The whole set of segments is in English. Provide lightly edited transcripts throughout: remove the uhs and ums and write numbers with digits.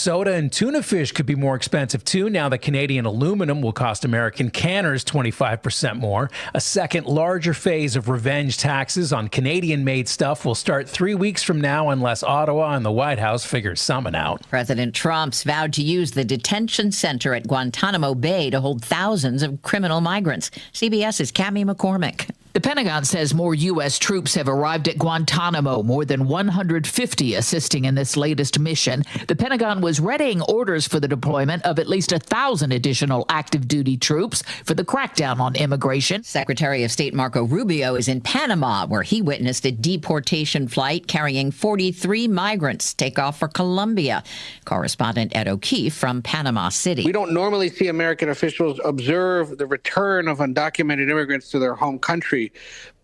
soda and tuna fish could be more expensive too now that Canadian aluminum will cost American canners 25% more. A second larger phase of revenge taxes on Canadian-made stuff will start 3 weeks from now unless Ottawa and the White House figure something out. President Trump's vowed to use the detention center at Guantanamo Bay to hold thousands of criminal migrants. CBS's Cammie McCormick. The Pentagon says more U.S. troops have arrived at Guantanamo, more than 150 assisting in this latest mission. The Pentagon was readying orders for the deployment of at least 1,000 additional active duty troops for the crackdown on immigration. Secretary of State Marco Rubio is in Panama, where he witnessed a deportation flight carrying 43 migrants take off for Colombia. Correspondent Ed O'Keefe from Panama City. We don't normally see American officials observe the return of undocumented immigrants to their home country.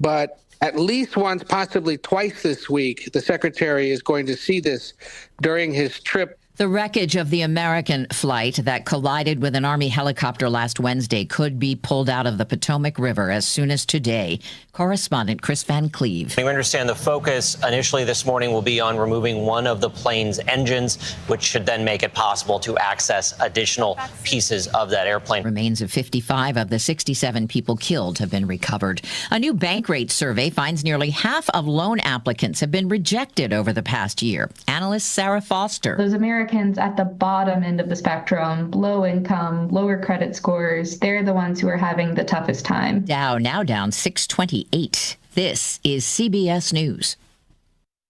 But at least once, possibly twice this week, the secretary is going to see this during his trip. The wreckage of the American flight that collided with an Army helicopter last Wednesday could be pulled out of the Potomac River as soon as today. Correspondent Chris Van Cleve. We understand the focus initially this morning will be on removing one of the plane's engines, which should then make it possible to access additional pieces of that airplane. Remains of 55 of the 67 people killed have been recovered. A new bank rate survey finds nearly half of loan applicants have been rejected over the past year. Analyst Sarah Foster. Those Americans at the bottom end of the spectrum, low income, lower credit scores, they're the ones who are having the toughest time. Dow now down 628. This is CBS News.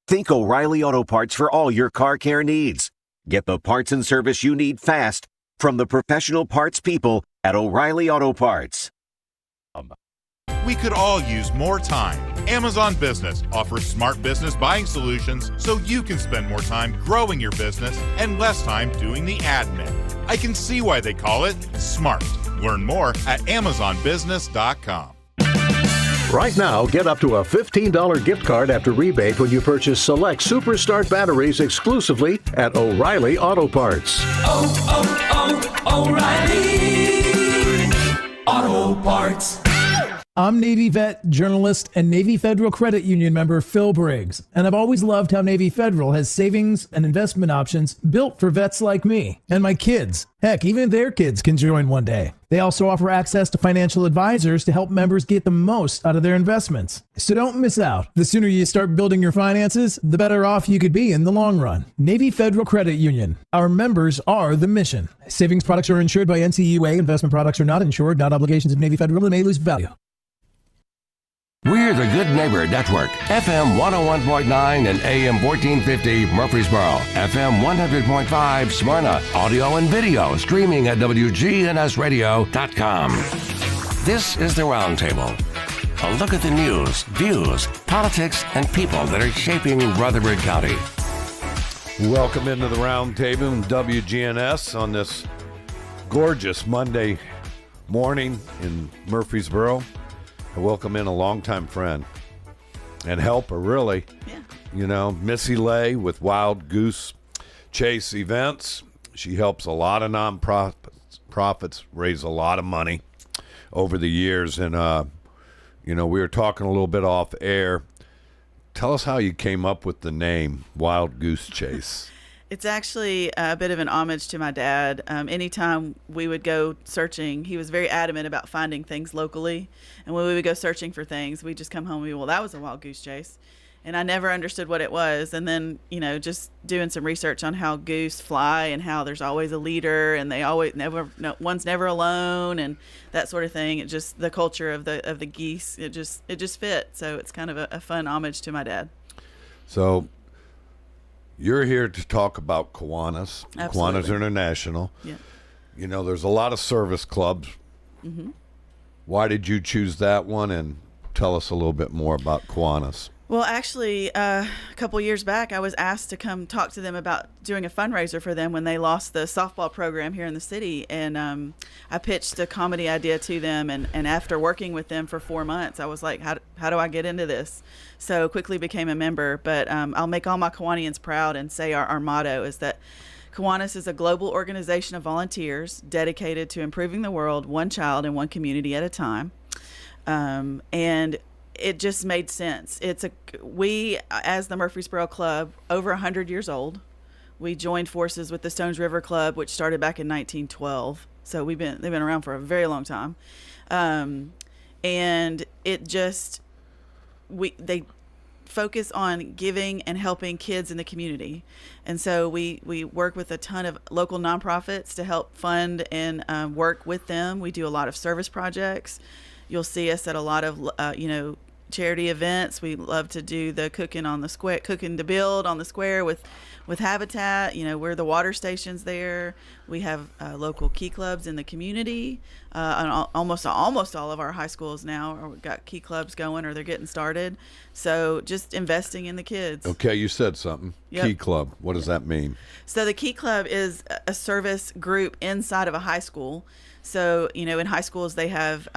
Think O'Reilly Auto Parts for all your car care needs. Get the parts and service you need fast from the professional parts people at O'Reilly Auto Parts. We could all use more time. Amazon Business offers smart business buying solutions so you can spend more time growing your business and less time doing the admin. I can see why they call it smart. Learn more at amazonbusiness.com. Right now, get up to a $15 gift card after rebate when you purchase select Superstart batteries exclusively at O'Reilly Auto Parts. O'Reilly Auto Parts. I'm Navy vet, journalist, and Navy Federal Credit Union member Phil Briggs, and I've always loved how Navy Federal has savings and investment options built for vets like me and my kids. Heck, even their kids can join one day. They also offer access to financial advisors to help members get the most out of their investments. So don't miss out. The sooner you start building your finances, the better off you could be in the long run. Navy Federal Credit Union. Our members are the mission. Savings products are insured by NCUA. Investment products are not insured, not obligations of Navy Federal, and may lose value. We're the Good Neighbor Network, FM 101.9 and AM 1450 Murfreesboro, FM 100.5 Smyrna, audio and video streaming at wgnsradio.com. This is the Roundtable. A look at the news, views, politics, and people that are shaping Rutherford County. Welcome into the Roundtable in WGNS on this gorgeous Monday morning in Murfreesboro. I welcome in a longtime friend and helper, really. Yeah. You know, Missy Lay with Wild Goose Chase Events. She helps a lot of nonprofits raise a lot of money over the years. And, you know, we were talking a little bit off air. Tell us how you came up with the name Wild Goose Chase. It's actually a bit of an homage to my dad. Anytime we would go searching, he was very adamant about finding things locally. And when we would go searching for things, we'd just come home and be, well, that was a wild goose chase. And I never understood what it was. And then, you know, just doing some research on how goose fly and how there's always a leader and they always one's never alone and that sort of thing. It just, the culture of the geese, it just fit. So it's kind of a fun homage to my dad. So you're here to talk about Kiwanis. Absolutely. Kiwanis International. Yeah. You know, there's a lot of service clubs. Mm-hmm. Why did you choose that one? And tell us a little bit more about Kiwanis. Well, actually, a couple years back, I was asked to come talk to them about doing a fundraiser for them when they lost the softball program here in the city. And I pitched a comedy idea to them. And after working with them for 4 months, I was like, how do I get into this? So quickly became a member. But I'll make all my Kiwanians proud and say our motto is that Kiwanis is a global organization of volunteers dedicated to improving the world one child and one community at a time. And it just made sense. We, as the Murfreesboro Club, over 100 years old. we joined forces with the Stones River Club, which started back in 1912. So they've been around for a very long time. And it just, they focus on giving and helping kids in the community. And so we work with a ton of local nonprofits to help fund and work with them. We do a lot of service projects. You'll see us at a lot of, charity events. We love to do the cooking to build on the square with Habitat. We're the water stations there. We have local key clubs in the community. And almost all of our high schools now got key clubs going, or they're getting started. So just investing in the kids. Okay, you said something. Yep. Key club. What does that mean? So the Key Club is a service group inside of a high school. So in high schools they have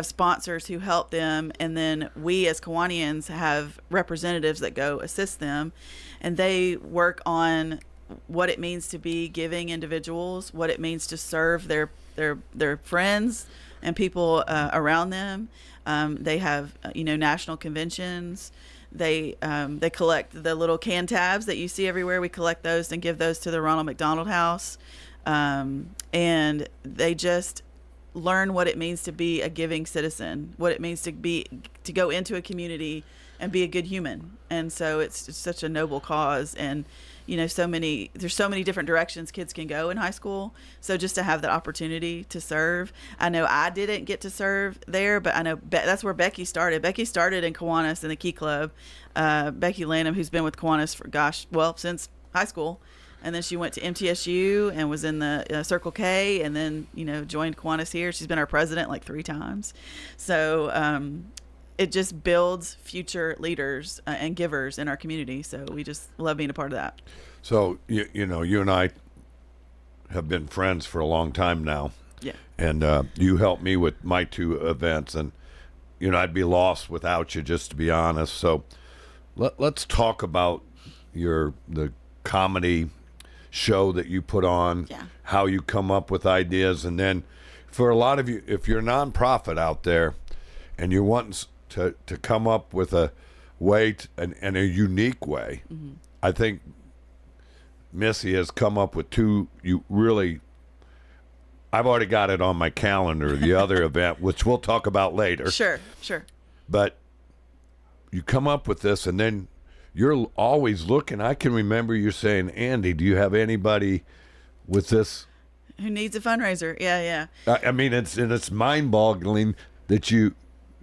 sponsors who help them, and then we as Kiwanians have representatives that go assist them, and they work on what it means to be giving individuals, what it means to serve their friends and people around them. They have national conventions. They collect the little can tabs that you see everywhere. We collect those and give those to the Ronald McDonald House, and they just learn what it means to be a giving citizen, what it means to go into a community and be a good human. And so it's such a noble cause, and there's so many different directions kids can go in high school. So just to have that opportunity to serve. I know I didn't get to serve there, but I know that's where Becky started. Becky started in Kiwanis in the Key Club. Becky Lanham, who's been with Kiwanis since high school. And then she went to MTSU and was in the Circle K, and then, joined Kiwanis here. She's been our president like 3 times. So it just builds future leaders and givers in our community. So we just love being a part of that. So, you and I have been friends for a long time now. Yeah. And you helped me with my 2 events. And, I'd be lost without you, just to be honest. So let's talk about the comedy show that you put on, how you come up with ideas. And then for a lot of you, if you're a nonprofit out there and you're wanting to come up with a way and a unique way, I think Missy has come up with 2 I've already got it on my calendar, the other event, which we'll talk about later. Sure. But you come up with this, and then you're always looking. I can remember you saying, Andy, do you have anybody with this? Who needs a fundraiser? Yeah. I mean, it's mind-boggling that you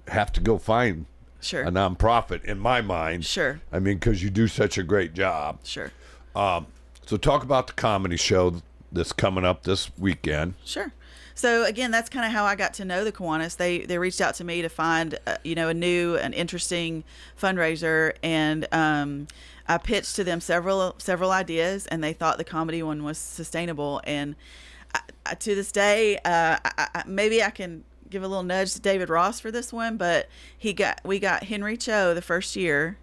have to go find a nonprofit, in my mind. Sure. I mean, because you do such a great job. Sure. So talk about the comedy show that's coming up this weekend. Sure. So again, that's kind of how I got to know the Kiwanis. They reached out to me to find a new and interesting fundraiser, and I pitched to them several ideas, and they thought the comedy one was sustainable. And to this day, maybe I can give a little nudge to David Ross for this one, but we got Henry Cho the first year,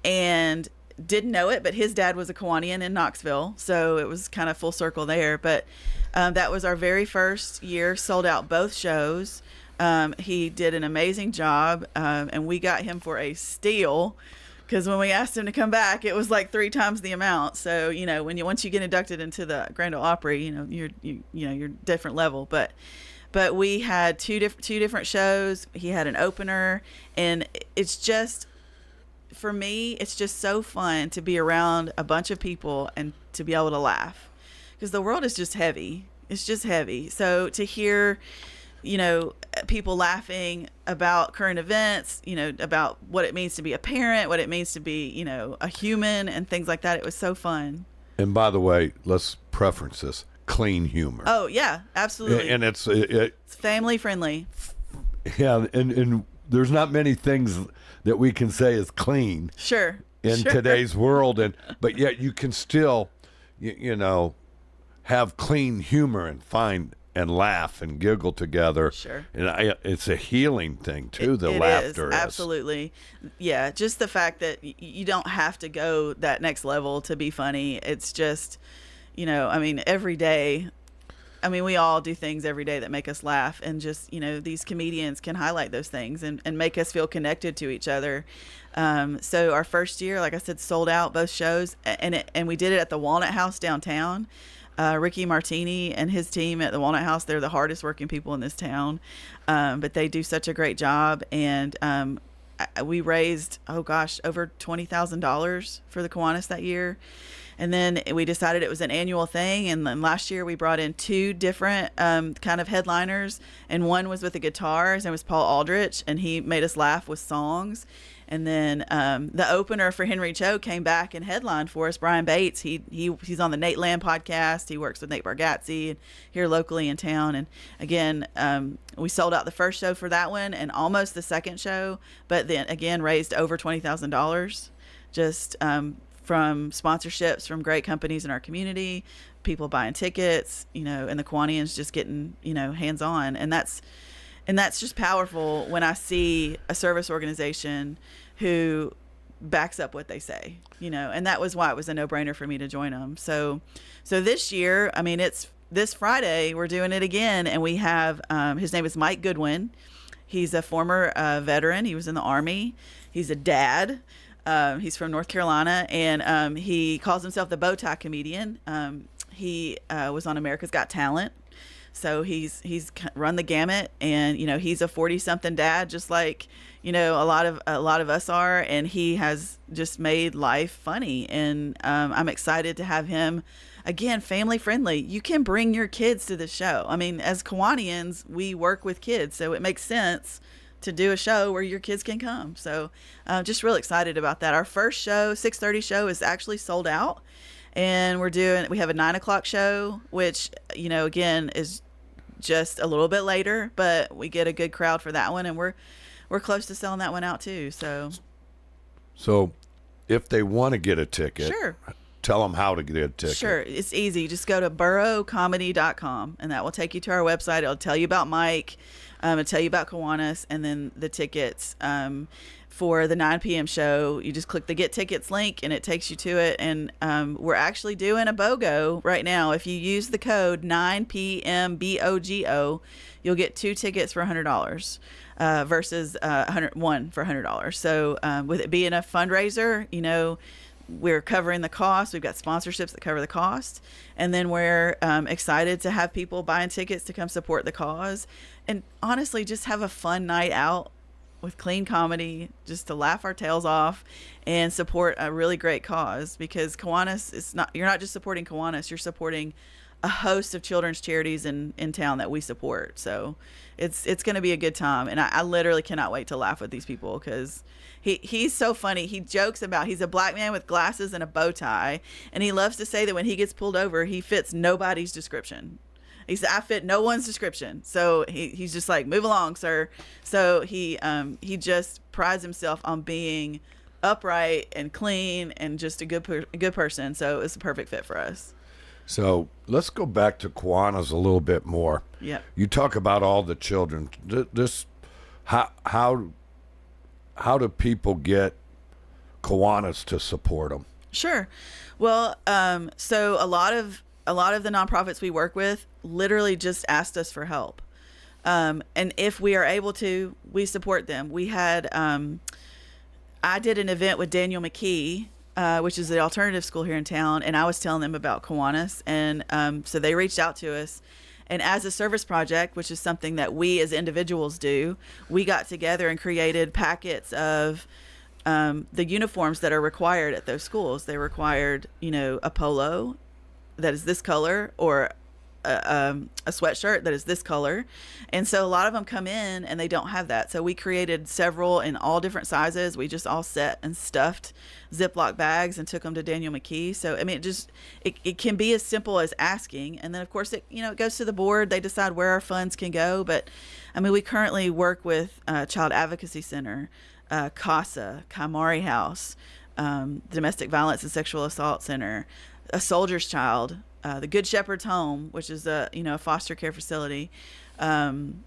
and didn't know it, but his dad was a Kiwanian in Knoxville, so it was kind of full circle there. But that was our very first year, sold out both shows. He did an amazing job, and we got him for a steal, because when we asked him to come back, it was like 3 times the amount. So once you get inducted into the Grand Ole Opry, you're different level. But we had two different shows. He had an opener, and it's just, for me, it's just so fun to be around a bunch of people and to be able to laugh, because the world is just heavy. It's just heavy. So to hear, people laughing about current events, about what it means to be a parent, what it means to be, a human, and things like that. It was so fun. And by the way, let's preference this: clean humor. Oh yeah, absolutely. And it's family friendly. Yeah, and there's not many things that we can say is clean. Sure. In today's world, but yet you can still, have clean humor and find and laugh and giggle together. Sure. And it's a healing thing too. The laughter is absolutely. Yeah, just the fact that you don't have to go that next level to be funny. It's just, every day I mean, we all do things every day that make us laugh, and just, these comedians can highlight those things and make us feel connected to each other. So our first year, like I said, sold out both shows, and we did it at the Walnut House downtown. Ricky Martini and his team at the Walnut House, they're the hardest working people in this town, but they do such a great job. And we raised, over $20,000 for the Kiwanis that year. And then we decided it was an annual thing. And then last year we brought in 2 different kind of headliners. And one was with the guitars, and it was Paul Aldrich, and he made us laugh with songs. And then the opener for Henry Cho came back and headlined for us, Brian Bates. He's on the Nate Land podcast. He works with Nate Bargatze here locally in town. And again, we sold out the first show for that one and almost the second show, but then again raised over $20,000 just from sponsorships from great companies in our community, people buying tickets, and the Kiwanians just getting, hands-on. And that's just powerful when I see a service organization who backs up what they say, and that was why it was a no-brainer for me to join them. So this year, I mean, it's this Friday, we're doing it again, and we have, his name is Mike Goodwin. He's a former veteran. He was in the Army. He's a dad. He's from North Carolina, and he calls himself the bow tie comedian. He was on America's Got Talent. So he's run the gamut, and he's a 40-something dad, just like a lot of us are, and he has just made life funny. And I'm excited to have him again, family friendly. You can bring your kids to the show. I mean, as Kiwanians, we work with kids, so it makes sense to do a show where your kids can come. So just real excited about that. Our first show, 6:30 show, is actually sold out. And we have a 9:00 show, which, again, is just a little bit later, but we get a good crowd for that one. And we're close to selling that one out too. So if they want to get a ticket, sure, tell them how to get a ticket. Sure. It's easy. Just go to burrowcomedy.com, and that will take you to our website. It'll tell you about Mike. It'll tell you about Kiwanis, and then the tickets. For the 9 p.m. show, you just click the Get Tickets link, and it takes you to it. And we're actually doing a BOGO right now. If you use the code 9PMBOGO, you'll get 2 tickets for $100 versus one for $100. So with it being a fundraiser, we're covering the cost. We've got sponsorships that cover the cost. And then we're excited to have people buying tickets to come support the cause. And honestly, just have a fun night out with clean comedy, just to laugh our tails off and support a really great cause. Because Kiwanis, you're not just supporting Kiwanis, you're supporting a host of children's charities in town that we support. So it's going to be a good time. And I literally cannot wait to laugh with these people, because he's so funny. He jokes about, he's a black man with glasses and a bow tie. And he loves to say that when he gets pulled over, he fits nobody's description. He said, I fit no one's description. So he's just like, move along, sir. So he just prides himself on being upright and clean and just a good person. So it's a perfect fit for us. So let's go back to Kiwanis a little bit more. Yeah. You talk about all the children. How do people get Kiwanis to support them? Sure. Well, so a lot of the nonprofits we work with literally just asked us for help. And if we are able to, we support them. We had, I did an event with Daniel McKee, which is the alternative school here in town, and I was telling them about Kiwanis. And so they reached out to us. And as a service project, which is something that we as individuals do, we got together and created packets of the uniforms that are required at those schools. They required, a polo that is this color, or a sweatshirt that is this color. And so a lot of them come in and they don't have that. So we created several in all different sizes. We just all set and stuffed Ziploc bags and took them to Daniel McKee. So, I mean, it can be as simple as asking. And then of course it goes to the board. They decide where our funds can go. But I mean, we currently work with Child Advocacy Center, CASA, Kaimari House, Domestic Violence and Sexual Assault Center, A Soldier's Child, the Good Shepherd's Home, which is a foster care facility, and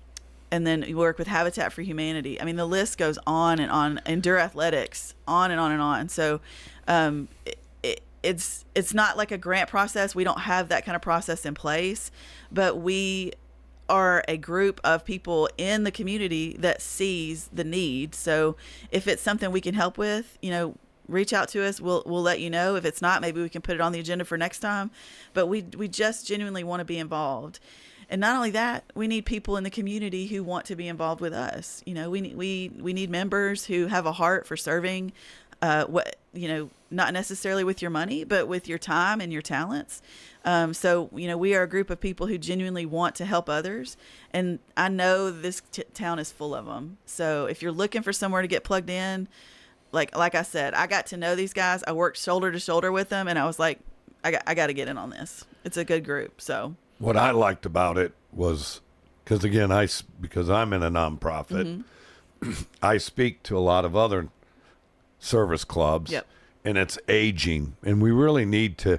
then you work with Habitat for Humanity. I mean, the list goes on, Endure Athletics, on and on and on. So it's not like a grant process. We don't have that kind of process in place, but we are a group of people in the community that sees the need. So if it's something we can help with, reach out to us. We'll let you know. If it's not, maybe we can put it on the agenda for next time. But we just genuinely want to be involved. And not only that, we need people in the community who want to be involved with us. We need members who have a heart for serving, not necessarily with your money, but with your time and your talents. So we are a group of people who genuinely want to help others. And I know this town is full of them. So if you're looking for somewhere to get plugged in, like I said, I got to know these guys. I worked shoulder to shoulder with them, and I was like, I got to get in on this. It's a good group. So what I liked about it was, because again, because I'm in a nonprofit, I speak to a lot of other service clubs, and it's aging, and we really need to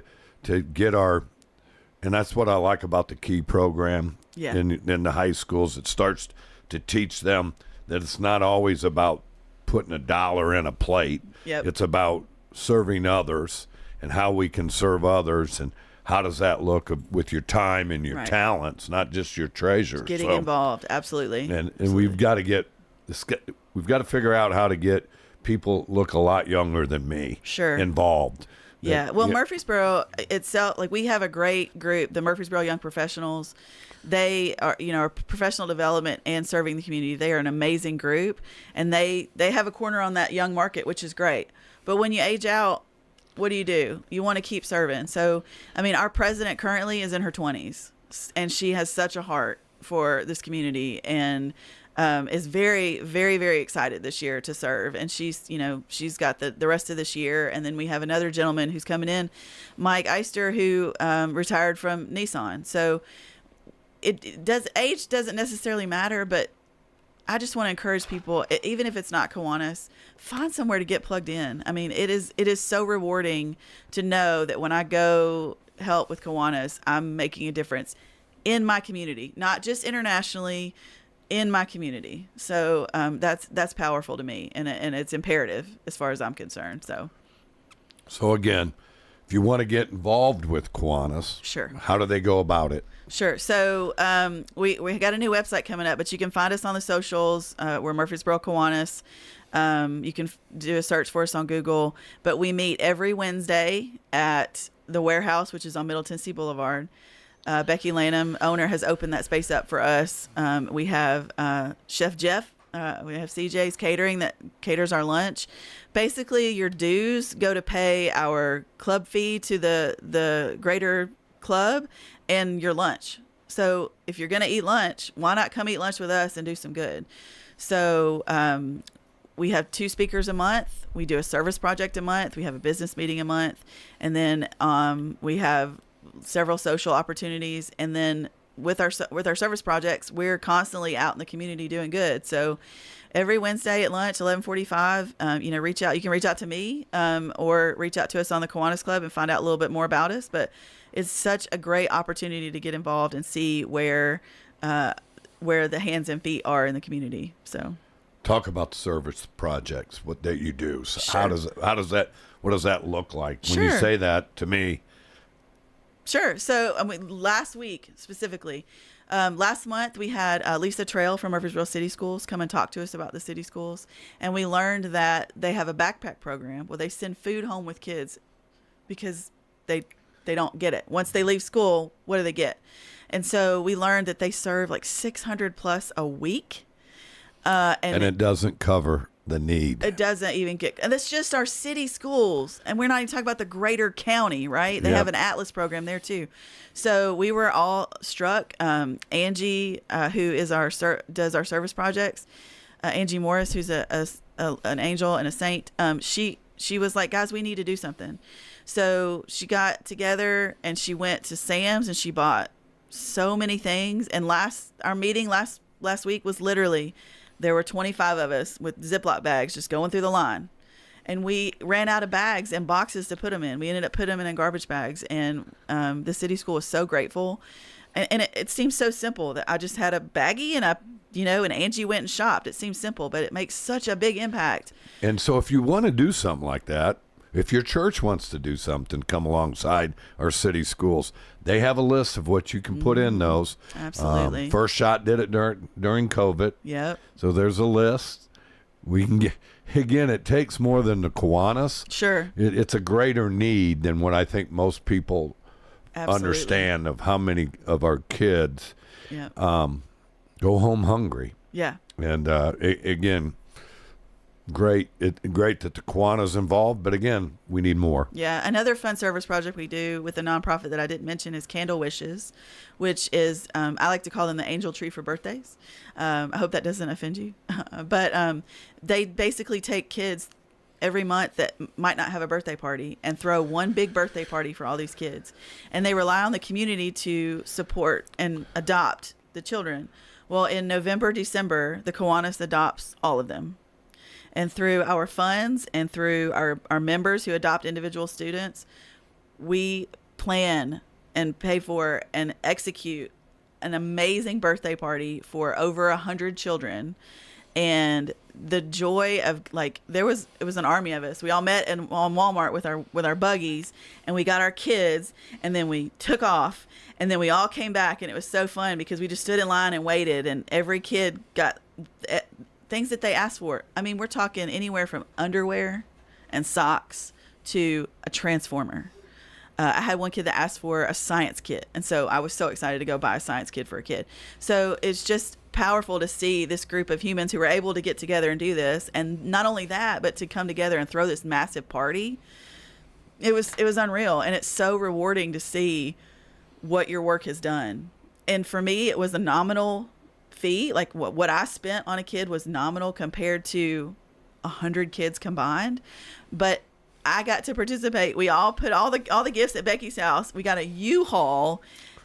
get and that's what I like about the KEY program in the high schools. It starts to teach them that it's not always about putting $1 in a plate. It's about serving others and how we can serve others, and how does that look with your time and your talents, not just your treasures. Getting involved, absolutely. And we've got to figure out how to get people look a lot younger than me involved. Yeah. Well, Murfreesboro itself, like, we have a great group, the Murfreesboro Young Professionals. They are, professional development and serving the community. They are an amazing group, and they have a corner on that young market, which is great. But when you age out, what do? You want to keep serving. So, our president currently is in her 20s, and she has such a heart for this community, and is very, very, very excited this year to serve. And she's got the rest of this year. And then we have another gentleman who's coming in, Mike Eister, who retired from Nissan. So age doesn't necessarily matter, but I just want to encourage people, even if it's not Kiwanis, find somewhere to get plugged in. It is so rewarding to know that when I go help with Kiwanis, I'm making a difference in my community, not just internationally, in my community. So that's powerful to me, and it's imperative as far as I'm concerned. So again, if you want to get involved with Kiwanis, how do they go about it? Sure. So we got a new website coming up, but you can find us on the socials. We're Murfreesboro Kiwanis. You can do a search for us on Google. But we meet every Wednesday at the warehouse, which is on Middle Tennessee Boulevard. Becky Lanham, owner, has opened that space up for us. We have Chef Jeff. We have CJ's Catering that caters our lunch. Basically, your dues go to pay our club fee to the greater club and your lunch. So if you're going to eat lunch, why not come eat lunch with us and do some good? So we have 2 speakers a month. We do a service project a month. We have a business meeting a month. And then we have several social opportunities. And then with our service projects, we're constantly out in the community doing good. So every Wednesday at lunch, 11:45, reach out. You can reach out to me or reach out to us on the Kiwanis Club and find out a little bit more about us. But it's such a great opportunity to get involved and see where the hands and feet are in the community. So talk about the service projects, what that you do. So what does that look like when you say that to me? Sure. So last week specifically, last month we had Lisa Trail from Murfreesboro City Schools come and talk to us about the city schools. And we learned that they have a backpack program where they send food home with kids because they don't get it. Once they leave school, what do they get? And so we learned that they serve like 600 plus a week. And it doesn't cover the need. It doesn't even get, and it's just our city schools, and we're not even talking about the greater county, right? They have an Atlas program there too. So we were all struck. Angie, who is does our service projects, Angie Morris, who's an angel and a saint. She was like, guys, we need to do something. So she got together and she went to Sam's and she bought so many things. And our meeting last week was literally, there were 25 of us with Ziploc bags just going through the line. And we ran out of bags and boxes to put them in. We ended up putting them in garbage bags. And the city school was so grateful. And it seems so simple that I just had a baggie and and Angie went and shopped. It seems simple, but it makes such a big impact. And so if you want to do something like that, if your church wants to do something, come alongside our city schools. They have a list of what you can put in those. Absolutely. First Shot did it during COVID. Yep. So there's a list. We can get, again, it takes more than the Kiwanis. Sure. It's a greater need than what I think most people Absolutely. understand of how many of our kids Yep. Go home hungry. Yeah. And again, great that the Kiwanis involved, but again, we need more. Yeah, another fun service project we do with a nonprofit that I didn't mention is Candle Wishes, which is I like to call them the angel tree for birthdays. I hope that doesn't offend you, but they basically take kids every month that might not have a birthday party and throw one big birthday party for all these kids, and they rely on the community to support and adopt the children. Well, in November, December, the Kiwanis adopts all of them. And through our funds and through our members who adopt individual students, we plan and pay for and execute an amazing birthday party for over 100 children. And the joy of, like, it was an army of us. We all met on Walmart with our buggies, and we got our kids, and then we took off, and then we all came back, and it was so fun because we just stood in line and waited, and every kid got things that they asked for. I mean, we're talking anywhere from underwear and socks to a transformer. I had one kid that asked for a science kit, and so I was so excited to go buy a science kit for a kid. So it's just powerful to see this group of humans who were able to get together and do this, and not only that, but to come together and throw this massive party. It was unreal, and it's so rewarding to see what your work has done. And for me, it was a nominal fee. Like what I spent on a kid was nominal compared to 100 kids combined, but I got to participate. We all put all the gifts at Becky's house. We got a U-Haul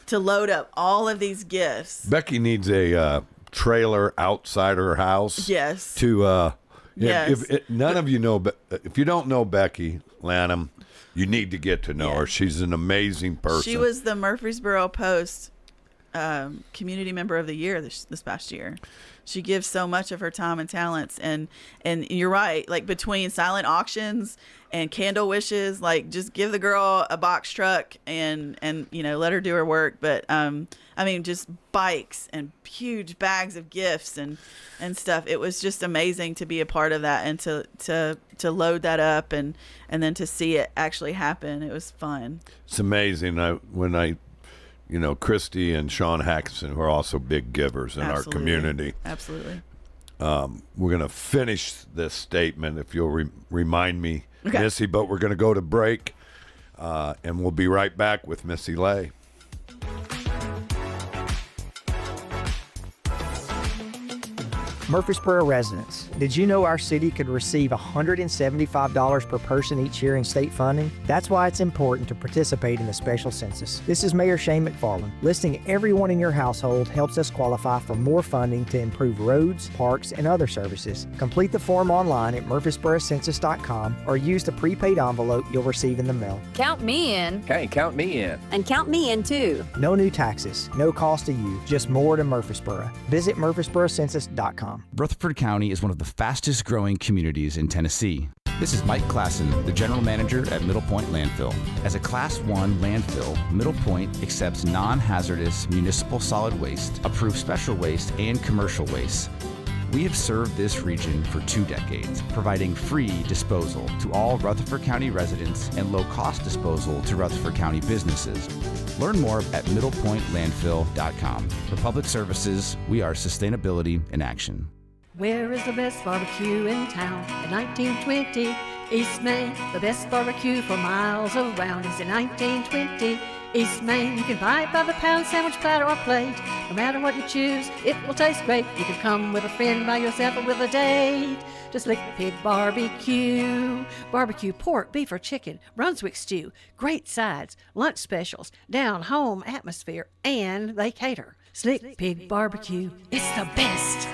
to load up all of these gifts. Becky needs a trailer outside her house. Yes. To yes. None of you know, if you don't know Becky Lanham, you need to get to know her. She's an amazing person. She was the Murfreesboro Post Community Member of the Year this past year. She gives so much of her time and talents, and you're right, like between silent auctions and Candle Wishes, like just give the girl a box truck and let her do her work. But I mean, just bikes and huge bags of gifts and stuff. It was just amazing to be a part of that and to load that up and then to see it actually happen. It was fun. It's amazing. Christy and Sean Hackson, who are also big givers in our community. Absolutely. We're going to finish this statement, if you'll remind me, okay, Missy, but we're going to go to break, and we'll be right back with Missy Lay. Murfreesboro residents, did you know our city could receive $175 per person each year in state funding? That's why it's important to participate in the special census. This is Mayor Shane McFarland. Listing everyone in your household helps us qualify for more funding to improve roads, parks, and other services. Complete the form online at murfreesborocensus.com or use the prepaid envelope you'll receive in the mail. Count me in. Hey, count me in. And count me in too. No new taxes, no cost to you, just more to Murfreesboro. Visit murfreesborocensus.com. Rutherford County is one of the fastest growing communities in Tennessee. This is Mike Klassen, the general manager at Middle Point Landfill. As a Class 1 landfill, Middle Point accepts non-hazardous municipal solid waste, approved special waste, and commercial waste. We have served this region for 2 decades, providing free disposal to all Rutherford County residents and low-cost disposal to Rutherford County businesses. Learn more at middlepointlandfill.com. For public services, we are sustainability in action. Where is the best barbecue in town? In 1920, East Main. The best barbecue for miles around is in 1920. East Main, you can buy it by the pound, sandwich, platter, or plate. No matter what you choose, it will taste great. You can come with a friend, by yourself, or with a date. Just Lick Pig Barbecue. Barbecue pork, beef, or chicken, Brunswick stew, great sides, lunch specials, down-home atmosphere, and they cater. Slick Pig Barbecue, it's the best.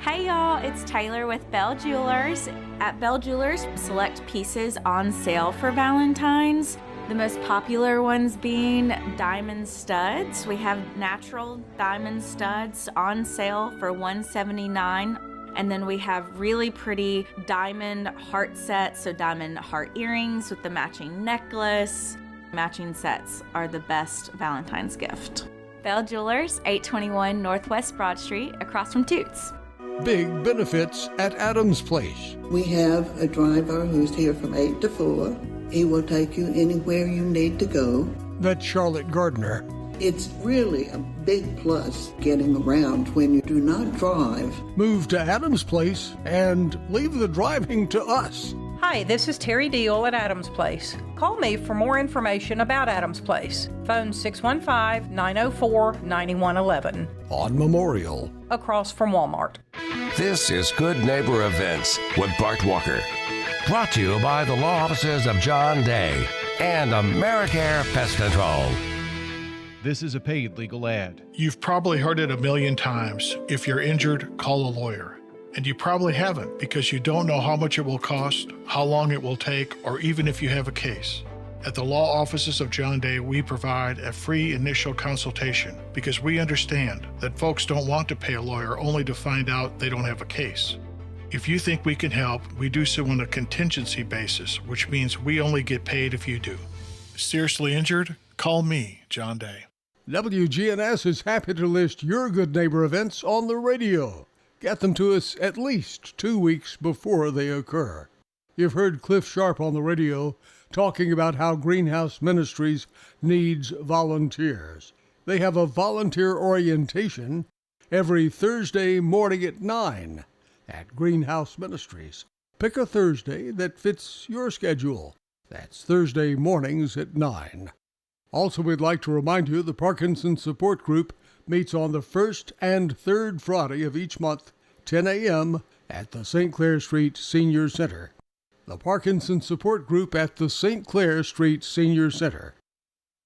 Hey y'all, it's Taylor with Bell Jewelers. At Bell Jewelers, select pieces on sale for Valentine's. The most popular ones being diamond studs. We have natural diamond studs on sale for $179. And then we have really pretty diamond heart sets, so diamond heart earrings with the matching necklace. Matching sets are the best Valentine's gift. Bell Jewelers, 821 Northwest Broad Street, across from Toots. Big benefits at Adams Place. We have a driver who's here from 8 to 4. He will take you anywhere you need to go. That's Charlotte Gardner. It's really a big plus getting around when you do not drive. Move to Adams Place and leave the driving to us. Hi, this is Terry Deal at Adams Place. Call me for more information about Adams Place. Phone 615-904-9111. On Memorial. Across from Walmart. This is Good Neighbor Events with Bart Walker. Brought to you by the law offices of John Day and AmeriCare Pest Control. This is a paid legal ad. You've probably heard it a million times. If you're injured, call a lawyer. And you probably haven't because you don't know how much it will cost, how long it will take, or even if you have a case. At the law offices of John Day, we provide a free initial consultation because we understand that folks don't want to pay a lawyer only to find out they don't have a case. If you think we can help, we do so on a contingency basis, which means we only get paid if you do. Seriously injured? Call me, John Day. WGNS is happy to list your Good Neighbor events on the radio. Get them to us at least 2 weeks before they occur. You've heard Cliff Sharp on the radio talking about how Greenhouse Ministries needs volunteers. They have a volunteer orientation every Thursday morning at 9 at Greenhouse Ministries. Pick a Thursday that fits your schedule. That's Thursday mornings at 9. Also, we'd like to remind you the Parkinson Support Group meets on the first and third Friday of each month, 10 a.m. at the St. Clair Street Senior Center. The Parkinson Support Group at the St. Clair Street Senior Center.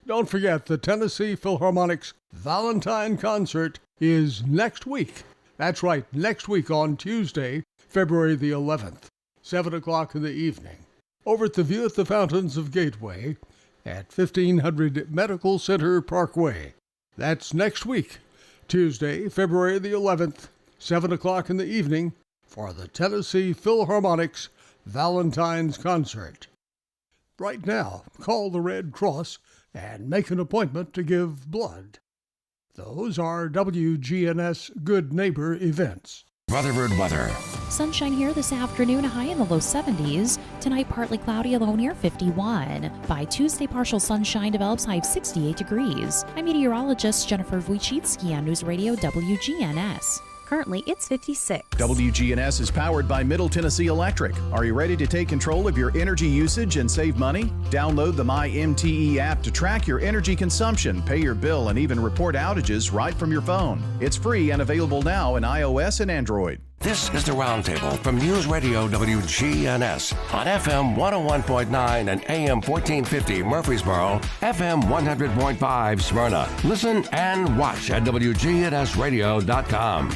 Don't forget, the Tennessee Philharmonic's Valentine Concert is next week. That's right, next week on Tuesday, February the 11th, 7 o'clock in the evening, over at the View at the Fountains of Gateway at 1500 Medical Center Parkway. That's next week, Tuesday, February the 11th, 7 o'clock in the evening, for the Tennessee Philharmonic's Valentine's Concert. Right now, call the Red Cross and make an appointment to give blood. Those are WGNS Good Neighbor events. Rutherford weather. Sunshine here this afternoon, a high in the low 70s. Tonight, partly cloudy, a low near 51. By Tuesday, partial sunshine develops, high of 68 degrees. I'm meteorologist Jennifer Wojcicki on News Radio WGNS. Currently, it's 56. WGNS is powered by Middle Tennessee Electric. Are you ready to take control of your energy usage and save money? Download the MyMTE app to track your energy consumption, pay your bill, and even report outages right from your phone. It's free and available now in iOS and Android. This is the Roundtable from News Radio WGNS on FM 101.9 and AM 1450 Murfreesboro, FM 100.5 Smyrna. Listen and watch at wgnsradio.com.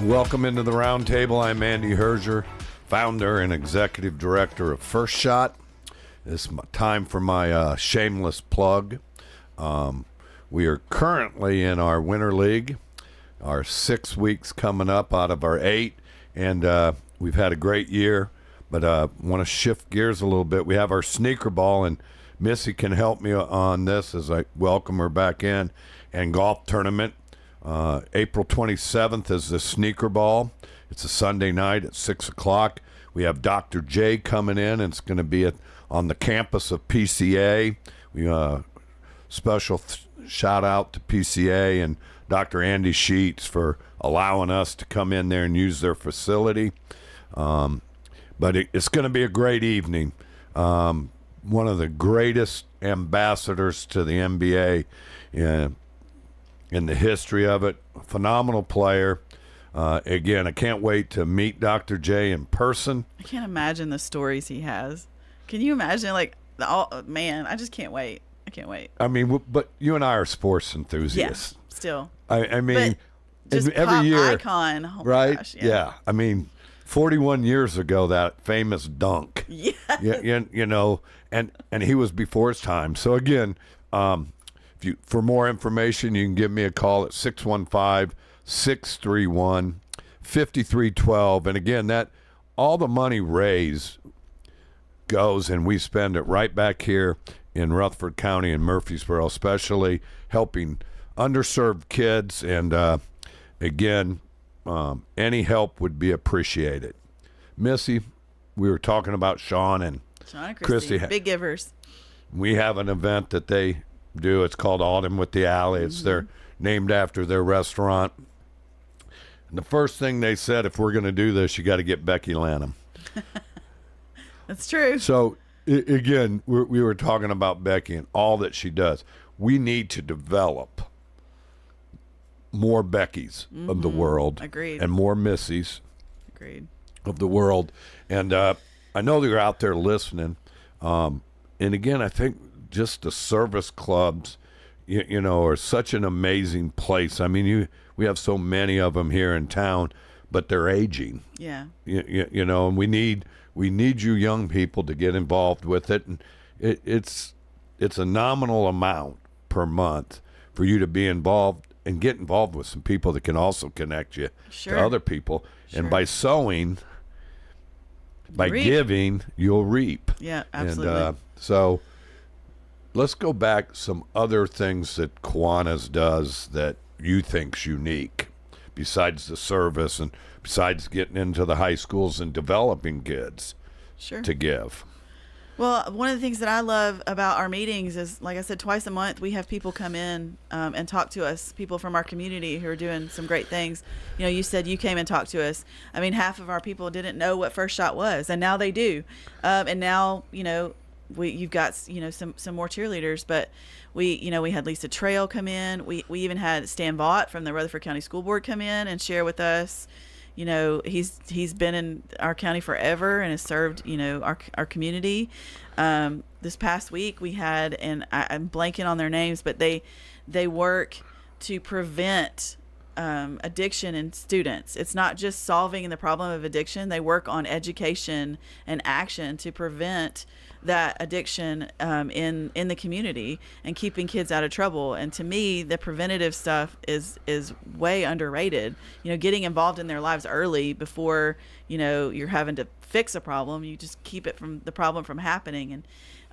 Welcome into the Roundtable. I'm Andy Herger, founder and executive director of First Shot. It's time for my shameless plug. We are currently in our Winter League. Our 6 weeks coming up out of our 8, and we've had a great year, but want to shift gears a little bit. We have our sneaker ball, and Missy can help me on this as I welcome her back in, and golf tournament. April 27th is the sneaker ball. It's a Sunday night at 6 o'clock. We have Dr. J coming in, and it's going to be on the campus of PCA. We special shout out to PCA and Dr. Andy Sheets for allowing us to come in there and use their facility. But it's going to be a great evening. One of the greatest ambassadors to the NBA in the history of it. Phenomenal player. Again, I can't wait to meet Dr. J in person. I can't imagine the stories he has. Can you imagine? Man, I just can't wait. I can't wait. I mean, but you and I are sports enthusiasts. Yeah, still. I mean, just every year, icon, oh right? Gosh, yeah. I mean, 41 years ago, that famous dunk. Yeah. You know, and he was before his time. So again, for more information, you can give me a call at 615-631-5885. 5312. And again, that all the money raised goes, and we spend it right back here in Rutherford County and Murfreesboro, especially helping underserved kids. And again, any help would be appreciated. Missy, we were talking about Sean and Christy, big givers. We have an event that they do. It's called Autumn with the Alley. It's they're named after their restaurant. And the first thing they said, if we're going to do this, you got to get Becky Lanham. That's true. So, again, we were talking about Becky and all that she does. We need to develop more Beckys of the world. Agreed. And more Missies. Agreed. Of the world. And I know they're out there listening. And, again, I think just the service clubs, you know, are such an amazing place. I mean, we have so many of them here in town, but they're aging. Yeah. You know, and we need you young people to get involved with it. And it's a nominal amount per month for you to be involved and get involved with some people that can also connect you to other people. Sure. And by sowing, by giving, you'll reap. Yeah, absolutely. And so let's go back some other things that Kiwanis does that you think's unique, besides the service and besides getting into the high schools and developing kids to give. Well, one of the things that I love about our meetings is, like I said, twice a month we have people come in and talk to us, people from our community who are doing some great things. You know, you said you came and talked to us. I mean, half of our people didn't know what First Shot was, and now they do. And now, you know, you've got, you know, some more cheerleaders, but we had Lisa Trail come in. We even had Stan Vaught from the Rutherford County School Board come in and share with us. You know, he's been in our county forever and has served, you know, our community. This past week we had, and I'm blanking on their names, but they work to prevent addiction in students. It's not just solving the problem of addiction. They work on education and action to prevent that addiction in the community and keeping kids out of trouble. And to me, the preventative stuff is way underrated. You know, getting involved in their lives early before, you know, you're having to fix a problem. You just keep it from the problem from happening.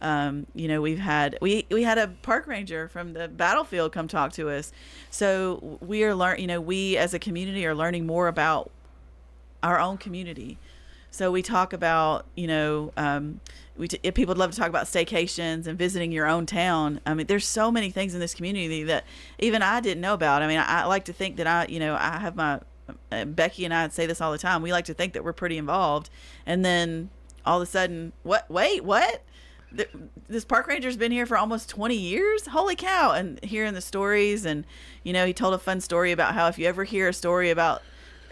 And you know, we had a park ranger from the battlefield come talk to us. So we are we as a community are learning more about our own community. So we talk about, you know, if people would love to talk about staycations and visiting your own town. I mean, there's so many things in this community that even I didn't know about. I mean, I like to think that I have my Becky and I say this all the time. We like to think that we're pretty involved, and then all of a sudden, what? This park ranger's been here for almost 20 years. Holy cow! And hearing the stories, and you know, he told a fun story about how if you ever hear a story about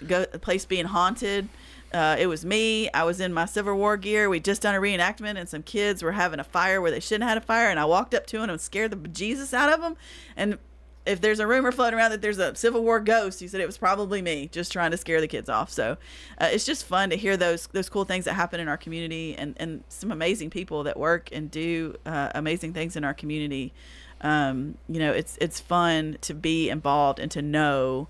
a place being haunted. It was me. I was in my Civil War gear. We'd just done a reenactment, and some kids were having a fire where they shouldn't have had a fire, and I walked up to them and scared the bejesus out of them. And if there's a rumor floating around that there's a Civil War ghost, he said it was probably me, just trying to scare the kids off. So it's just fun to hear those cool things that happen in our community, and some amazing people that work and do amazing things in our community. You know, it's fun to be involved and to know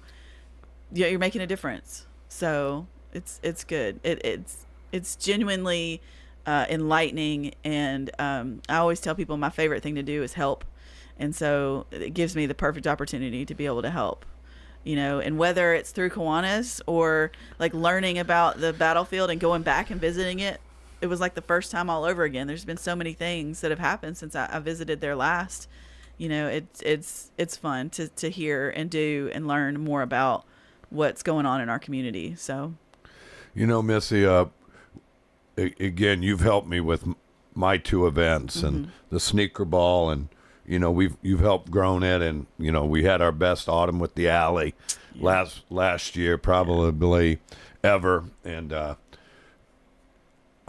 you're making a difference. So it's good. It's genuinely enlightening, and I always tell people my favorite thing to do is help, and so it gives me the perfect opportunity to be able to help. You know, and whether it's through Kiwanis or like learning about the battlefield and going back and visiting it, it was like the first time all over again. There's been so many things that have happened since I visited there last. You know, it's fun to hear and do and learn more about what's going on in our community. So. You know, Missy, again, you've helped me with my two events and the sneaker ball, and you know, you've helped grown it, and you know, we had our best Autumn with the Alley last year, probably ever, and I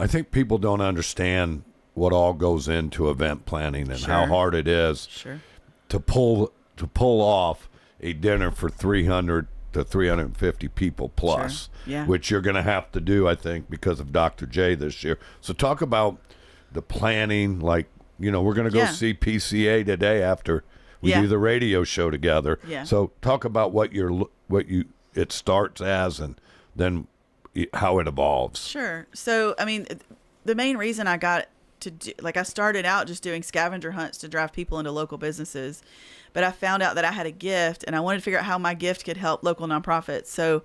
think people don't understand what all goes into event planning and how hard it is to pull off a dinner for 300 to 350 people plus, which you're going to have to do, I think, because of Dr. J this year. So talk about the planning. Like, you know, we're going to go see PCA today after we do the radio show together. So talk about what it starts as and then how it evolves. Sure. So, I mean, the main reason I got to do, like, I started out just doing scavenger hunts to drive people into local businesses, but I found out that I had a gift, and I wanted to figure out how my gift could help local nonprofits. So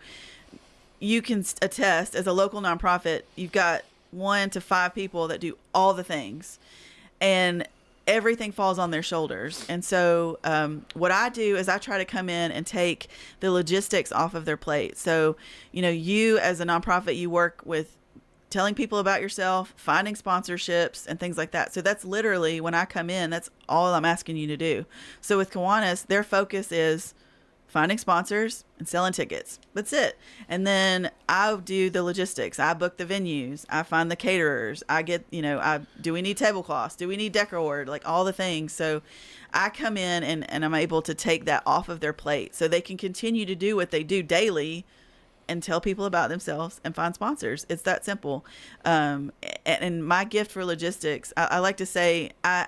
you can attest, as a local nonprofit, you've got 1 to 5 people that do all the things, and everything falls on their shoulders. And so what I do is I try to come in and take the logistics off of their plate. So, you as a nonprofit, you work with telling people about yourself, finding sponsorships and things like that. So that's literally, when I come in, that's all I'm asking you to do. So with Kiwanis, their focus is finding sponsors and selling tickets. That's it. And then I do the logistics. I book the venues. I find the caterers. I get, do we need tablecloths? Do we need decor? Like all the things. So I come in and I'm able to take that off of their plate so they can continue to do what they do daily and tell people about themselves and find sponsors. It's that simple. And my gift for logistics, I like to say I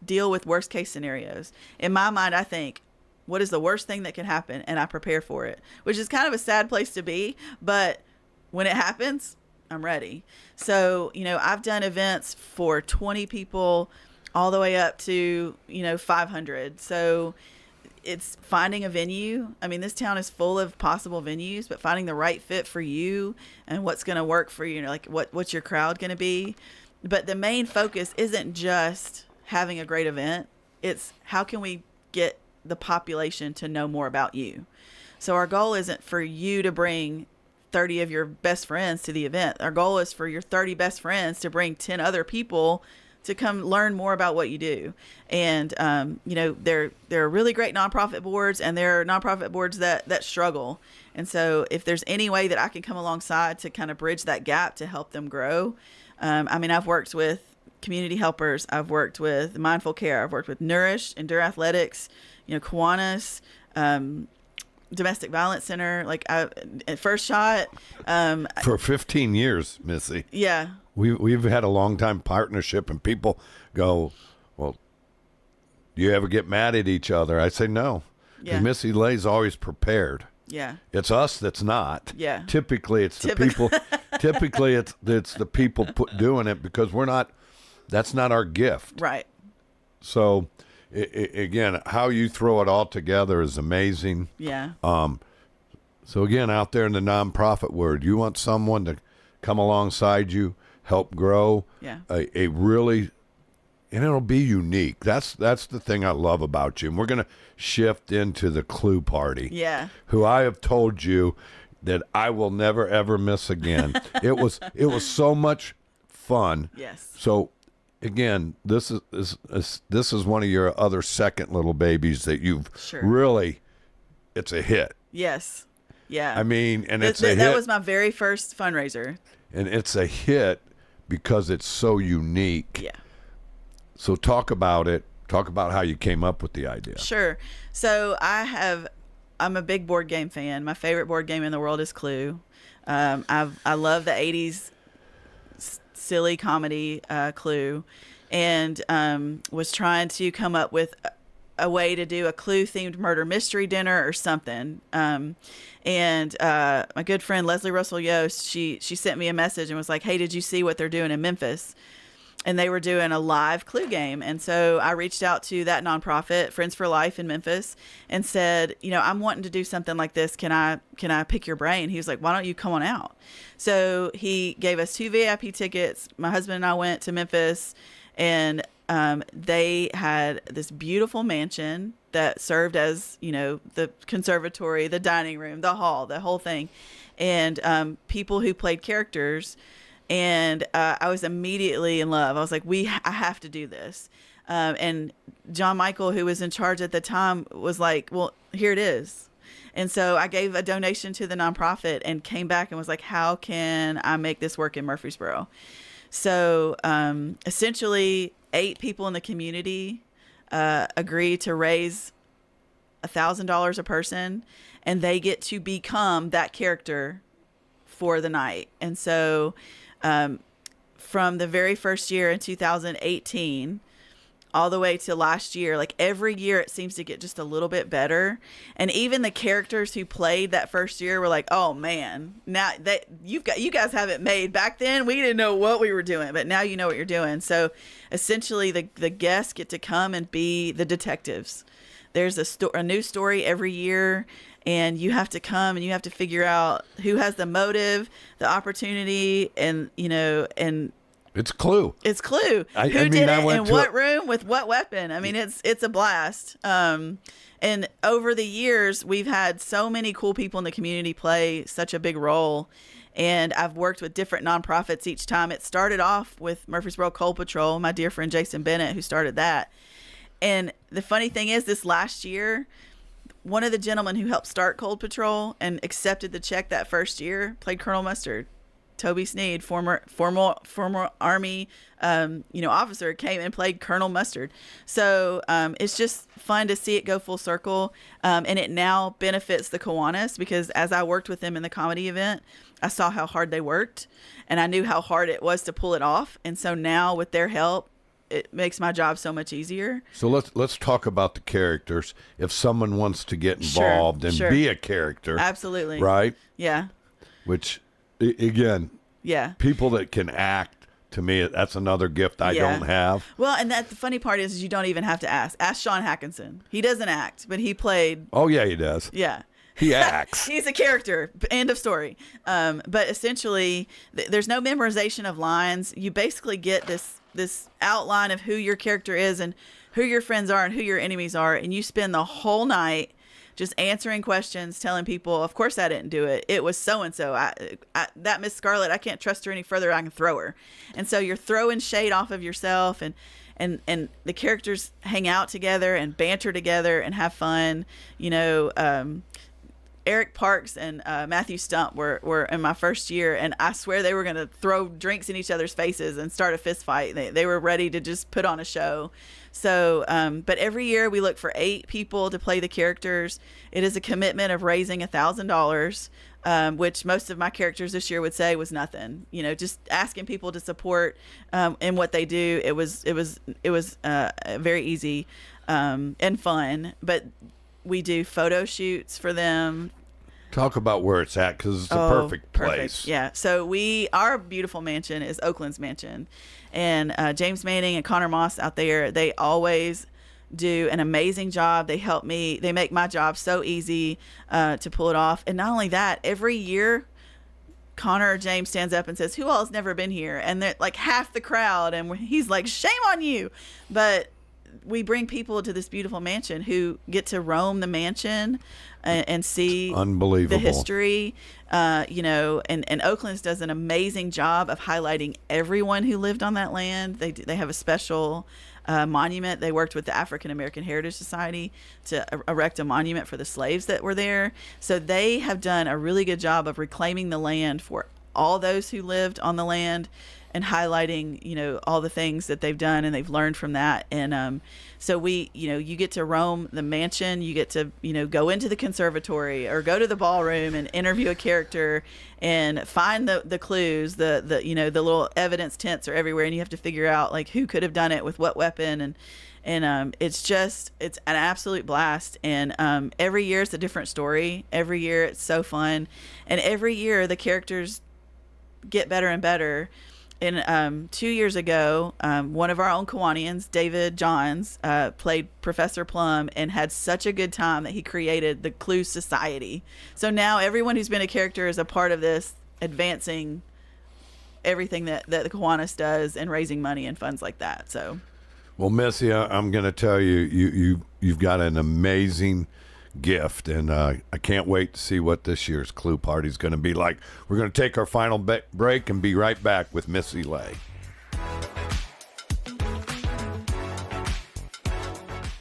deal with worst case scenarios. In my mind, I think, what is the worst thing that can happen? And I prepare for it, which is kind of a sad place to be. But when it happens, I'm ready. So, I've done events for 20 people all the way up to, 500. So it's finding a venue. I mean, this town is full of possible venues, but finding the right fit for you and what's going to work for you, like what's your crowd going to be. But the main focus isn't just having a great event. It's how can we get the population to know more about you. So our goal isn't for you to bring 30 of your best friends to the event. Our goal is for your 30 best friends to bring 10 other people to come learn more about what you do. And, there are really great nonprofit boards, and there are nonprofit boards that struggle. And so if there's any way that I can come alongside to kind of bridge that gap to help them grow. I've worked with Community Helpers. I've worked with Mindful Care. I've worked with Nourish, Endure Athletics, Kiwanis, Domestic Violence Center, at First Shot. For 15 years, Missy. Yeah. We've had a long time partnership, and people go, well, do you ever get mad at each other? I say no. Because Missy Lay's always prepared. Yeah. It's us that's not. Yeah. Typically, it's the people. Typically, it's the people doing it because we're not. That's not our gift. Right. So, again, how you throw it all together is amazing. Yeah. So again, out there in the nonprofit world, you want someone to come alongside you, help grow. Yeah. A really, and it'll be unique. That's the thing I love about you. And we're gonna shift into the Clue Party. Yeah. Who I have told you that I will never ever miss again. It was so much fun. Yes. So again, this is one of your other second little babies that you've really, it's a hit. Yes. Yeah. I mean, and it's a hit. That was my very first fundraiser. And it's a hit because it's so unique. Yeah. So talk about it. Talk about how you came up with the idea. Sure. So I'm a big board game fan. My favorite board game in the world is Clue. I love the 80s silly comedy Clue, and was trying to come up with a way to do a Clue themed murder mystery dinner or something. And my good friend Leslie Russell Yost, she sent me a message and was like, hey, did you see what they're doing in Memphis? And they were doing a live Clue game. And so I reached out to that nonprofit, Friends for Life in Memphis, and said, I'm wanting to do something like this. Can I pick your brain? He was like, why don't you come on out? So he gave us 2 VIP tickets. My husband and I went to Memphis, and they had this beautiful mansion that served as, the conservatory, the dining room, the hall, the whole thing. And people who played characters. And I was immediately in love. I was like, I have to do this. And John Michael, who was in charge at the time, was like, well, here it is. And so I gave a donation to the nonprofit and came back and was like, how can I make this work in Murfreesboro? So essentially 8 people in the community agreed to raise $1,000 a person, and they get to become that character for the night. And so from the very first year in 2018 all the way to last year. Like every year it seems to get just a little bit better. And even the characters who played that first year were like, oh man, now that you guys have it made. Back then we didn't know what we were doing, but now you know what you're doing. So essentially the guests get to come and be the detectives. There's a new story every year, and you have to come and you have to figure out who has the motive, the opportunity, and it's Clue. It's Clue. Who did it in what room with what weapon? I mean, it's a blast. And over the years, we've had so many cool people in the community play such a big role. And I've worked with different nonprofits each time. It started off with Murfreesboro Coal Patrol, my dear friend Jason Bennett, who started that. And the funny thing is, this last year, one of the gentlemen who helped start Coal Patrol and accepted the check that first year played Colonel Mustard. Toby Sneed, former Army, officer, came and played Colonel Mustard. So it's just fun to see it go full circle. And it now benefits the Kiwanis, because as I worked with them in the comedy event, I saw how hard they worked, and I knew how hard it was to pull it off. And so now with their help, it makes my job so much easier. So let's talk about the characters. If someone wants to get involved and be a character. Absolutely. Right? Yeah. Which, again, people that can act, to me, that's another gift I don't have. Well, and the funny part is you don't even have to ask. Ask Sean Hackinson. He doesn't act, but he played. Oh, yeah, he does. Yeah. He acts. He's a character. End of story. But essentially, there's no memorization of lines. You basically get this outline of who your character is and who your friends are and who your enemies are, and you spend the whole night just answering questions, telling people, of course I didn't do it. It was so-and-so. That Miss Scarlett, I can't trust her any further. I can throw her. And so you're throwing shade off of yourself, and the characters hang out together and banter together and have fun. Eric Parks and Matthew Stump were in my first year, and I swear they were going to throw drinks in each other's faces and start a fist fight. They were ready to just put on a show. So, but every year we look for 8 people to play the characters. It is a commitment of raising $1,000, which most of my characters this year would say was nothing. Just asking people to support in what they do. It was very easy and fun, but we do photo shoots for them. Talk about where it's at, because it's a perfect place. Yeah. So our beautiful mansion is Oakland's mansion, and James Manning and Connor Moss out there, they always do an amazing job. They help me. They make my job so easy to pull it off. And not only that, every year Connor or James stands up and says, "Who all has never been here?" And they're like half the crowd, and he's like, "Shame on you!" But we bring people to this beautiful mansion who get to roam the mansion and see unbelievable the history. And Oakland's does an amazing job of highlighting everyone who lived on that land. They have a special monument. They worked with the African American Heritage Society to erect a monument for the slaves that were there. So they have done a really good job of reclaiming the land for all those who lived on the land, and highlighting, all the things that they've done and they've learned from that. And so you get to roam the mansion, you get to, go into the conservatory or go to the ballroom and interview a character and find the clues, the little evidence tents are everywhere, and you have to figure out like who could have done it with what weapon. And it's an absolute blast. And every year it's a different story. Every year it's so fun. And every year the characters get better and better. And 2 years ago, one of our own Kiwanians, David Johns, played Professor Plum and had such a good time that he created the Clue Society. So now everyone who's been a character is a part of this, advancing everything that the Kiwanis does and raising money and funds like that. So, well, Missy, I'm going to tell you, you've got an amazing gift, and I can't wait to see what this year's Clue Party is going to be like. We're going to take our final break and be right back with Missy Lay.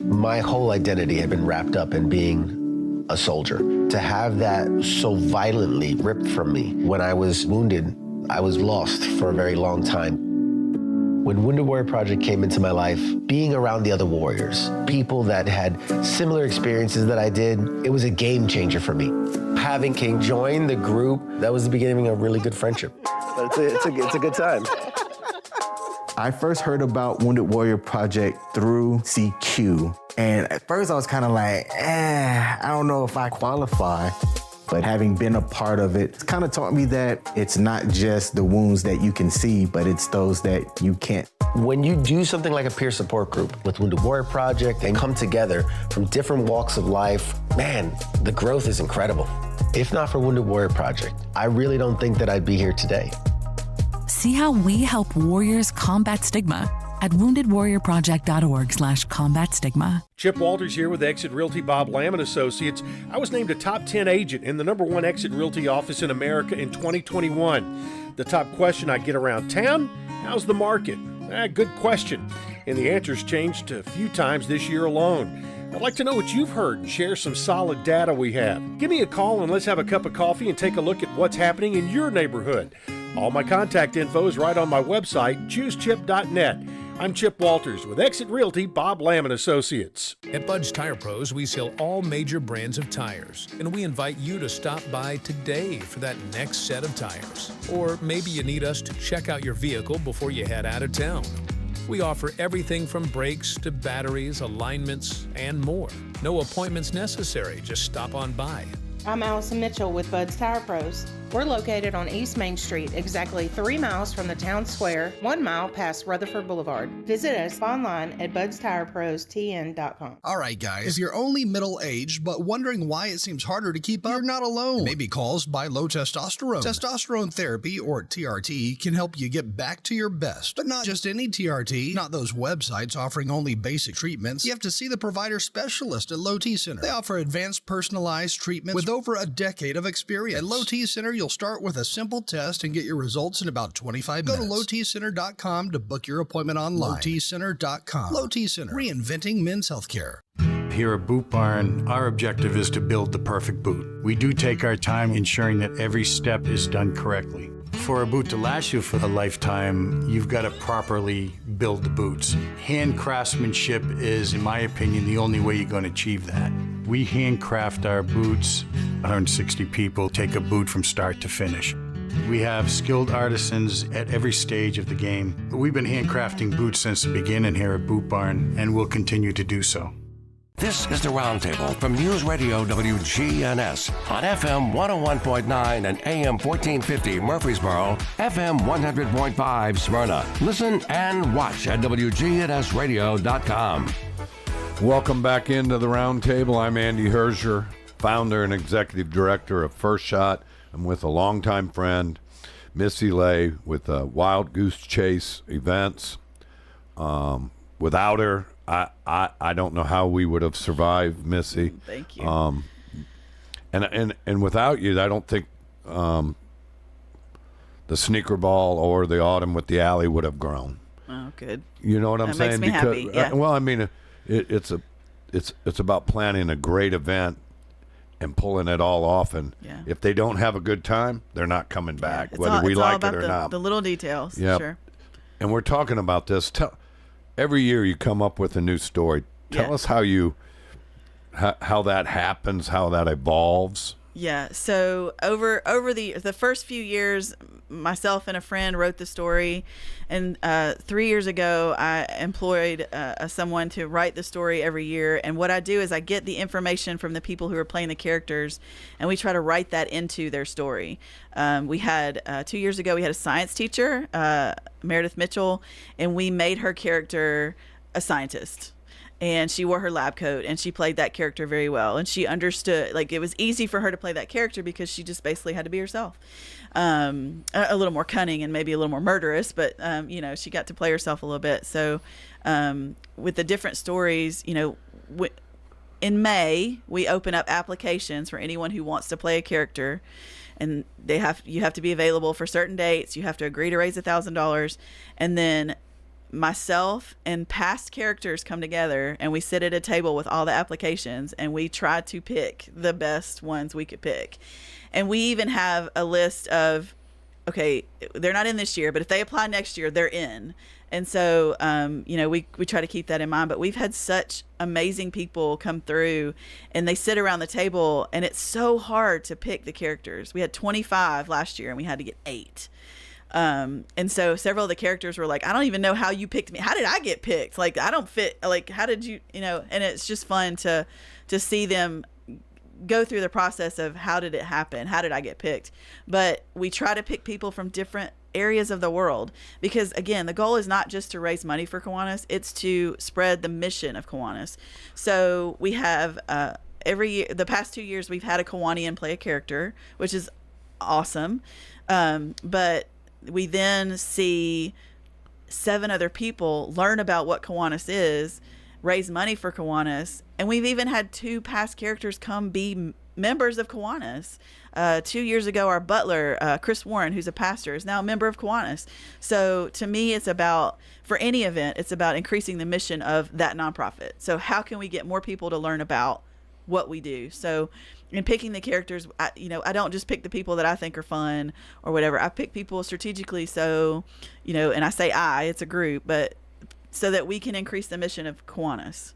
My whole identity had been wrapped up in being a soldier. To have that so violently ripped from me when I was wounded, I was lost for a very long time. When Wounded Warrior Project came into my life, being around the other warriors, people that had similar experiences that I did, it was a game changer for me. Having King join the group, that was the beginning of a really good friendship. But it's a good time. I first heard about Wounded Warrior Project through CQ. And at first I was kind of like, I don't know if I qualify. But having been a part of it, it's kind of taught me that it's not just the wounds that you can see, but it's those that you can't. When you do something like a peer support group with Wounded Warrior Project and come together from different walks of life, man, the growth is incredible. If not for Wounded Warrior Project, I really don't think that I'd be here today. See how we help warriors combat stigma at woundedwarriorproject.org/combat stigma. Chip Walters here with Exit Realty Bob Lamb & Associates. I was named a top 10 agent in the #1 Exit Realty office in America in 2021. The top question I get around town, how's the market? Good question. And the answer's changed a few times this year alone. I'd like to know what you've heard and share some solid data we have. Give me a call and let's have a cup of coffee and take a look at what's happening in your neighborhood. All my contact info is right on my website, choosechip.net. I'm Chip Walters with Exit Realty Bob Lamb & Associates. At Bud's Tire Pros, we sell all major brands of tires, and we invite you to stop by today for that next set of tires. Or maybe you need us to check out your vehicle before you head out of town. We offer everything from brakes to batteries, alignments, and more. No appointments necessary, just stop on by. I'm Allison Mitchell with Bud's Tire Pros. We're located on East Main Street, exactly 3 miles from the town square, 1 mile past Rutherford Boulevard. Visit us online at budstirepros.tn.com. All right, guys, if you're only middle-aged but wondering why it seems harder to keep up, you're not alone. It may be caused by low testosterone. Testosterone therapy, or TRT, can help you get back to your best. But not just any TRT, not those websites offering only basic treatments. You have to see the provider specialist at Low T Center. They offer advanced personalized treatments with over a decade of experience. At Low T Center, you'll start with a simple test and get your results in about 25 minutes. Go to lowtcenter.com to book your appointment online. lowtcenter.com. Low T Center, reinventing men's healthcare. Here at Boot Barn, our objective is to build the perfect boot. We do take our time ensuring that every step is done correctly. For a boot to last you for a lifetime, you've got to properly build the boots. Hand craftsmanship is, in my opinion, the only way you're going to achieve that. We handcraft our boots. 160 people take a boot from start to finish. We have skilled artisans at every stage of the game. We've been handcrafting boots since the beginning here at Boot Barn, and we'll continue to do so. This is the Roundtable from News Radio WGNS on FM 101.9 and AM 1450 Murfreesboro, FM 100.5 Smyrna. Listen and watch at wgnsradio.com. Welcome back into the Roundtable. I'm Andy Herzier, founder and executive director of First Shot. I'm with a longtime friend, Missy Lay, with Wild Goose Chase Events. Without her, I don't know how we would have survived, Missy. Thank you. And without you, I don't think the Sneaker Ball or the Autumn with the Alley would have grown. Oh, good. You know what I'm saying? Makes me happy. Yeah. Well, I mean, it's about planning a great event and pulling it all off. And if they don't have a good time, they're not coming back, whether we like it or not. The little details. Yep. Sure. And we're talking about this. Every year you come up with a new story. Tell us how that happens, how that evolves. Yeah. So over the first few years, myself and a friend wrote the story, and 3 years ago I employed someone to write the story every year. And what I do is I get the information from the people who are playing the characters, and we try to write that into their story. We had 2 years ago we had a science teacher, Meredith Mitchell, and we made her character a scientist. And she wore her lab coat, and she played that character very well. And she understood, like, it was easy for her to play that character because she just basically had to be herself. A little more cunning and maybe a little more murderous, but, she got to play herself a little bit. So with the different stories, in May, we open up applications for anyone who wants to play a character. And you have to be available for certain dates. You have to agree to raise $1,000. And then myself and past characters come together, and we sit at a table with all the applications, and we try to pick the best ones we could pick. And we even have a list of, okay, they're not in this year, but if they apply next year, they're in. And so, we try to keep that in mind. But we've had such amazing people come through, and they sit around the table, and it's so hard to pick the characters. We had 25 last year, and we had to get 8. And so several of the characters were like, I don't even know how you picked me. How did I get picked? Like, I don't fit. Like, how did you, and it's just fun to see them go through the process of how did it happen? How did I get picked? But we try to pick people from different areas of the world because, again, the goal is not just to raise money for Kiwanis, it's to spread the mission of Kiwanis. So we have every year, the past 2 years, we've had a Kiwanian play a character, which is awesome. But we then see 7 other people learn about what Kiwanis is, raise money for Kiwanis, and we've even had 2 past characters come be members of Kiwanis. 2 years ago, our butler, Chris Warren, who's a pastor, is now a member of Kiwanis. So to me, it's about, for any event, it's about increasing the mission of that nonprofit. So how can we get more people to learn about what we do? So in picking the characters, I don't just pick the people that I think are fun or whatever. I pick people strategically. So, and I say it's a group, but so that we can increase the mission of Kiwanis.